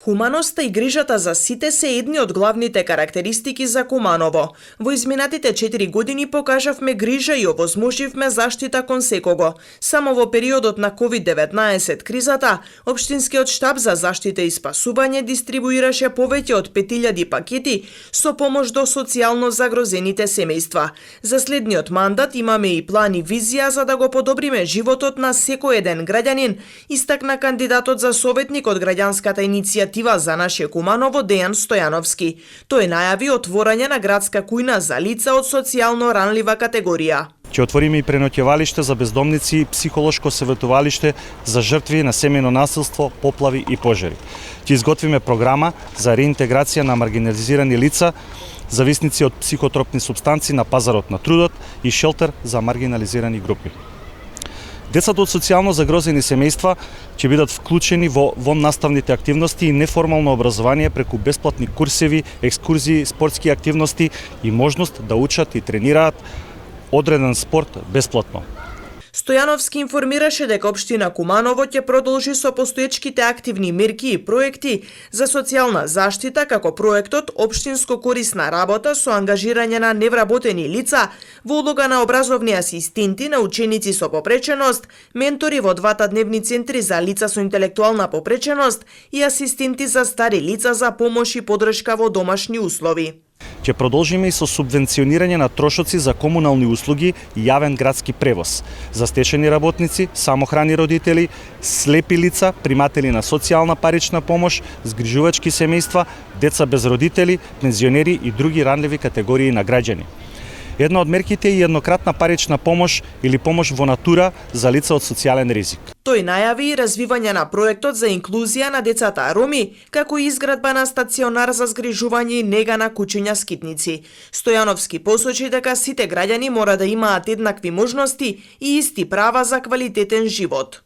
Хуманоста и грижата за сите се едни од главните карактеристики за Куманово. Во изминатите 4 години покажавме грижа и овозможивме заштита кон секого. Само во периодот на COVID-19 кризата, Општинскиот штаб за заштита и спасување дистрибуираше повеќе од 5000 пакети со помош до социјално загрозените семејства. За следниот мандат имаме и план и визија за да го подобриме животот на секој еден граѓанин, истакна кандидатот за советник од граѓанската иницијатива за наше Куманово Дејан Стојановски. Тој најави отворање на градска кујна за лица од социјално ранлива категорија. Ќе отвориме и преноќевалиште за бездомници и психолошко советувалиште за жртви на семејно насилство, поплави и пожари. Ќе изготвиме програма за реинтеграција на маргинализирани лица, зависници од психотропни супстанци на пазарот на трудот и шелтер за маргинализирани групи. Децата од социјално загрозени семејства ќе бидат вклучени во наставните активности и неформално образование преку бесплатни курсеви, екскурзии, спортски активности и можност да учат и тренираат одреден спорт бесплатно. Стојановски информираше дека општина Куманово ќе продолжи со постоечките активни мерки и проекти за социјална заштита, како проектот Општинско корисна работа со ангажирање на невработени лица во улога на образовни асистенти на ученици со попреченост, ментори во двата дневни центри за лица со интелектуална попреченост и асистенти за стари лица за помош и поддршка во домашни услови. Ќе продолжиме и со субвенционирање на трошоци за комунални услуги и јавен градски превоз, за стечени работници, самохрани родители, слепи лица, приматели на социјална парична помош, згрижувачки семејства, деца без родители, пензионери и други ранливи категории на граѓани. Една од мерките е еднократна парична помош или помош во натура за лица од социјален ризик. Тој најави и развивање на проектот за инклузија на децата роми, како и изградба на стационар за згрижување и нега на кучиња скитници. Стојановски посочи дека сите граѓани мора да имаат еднакви можности и исти права за квалитетен живот.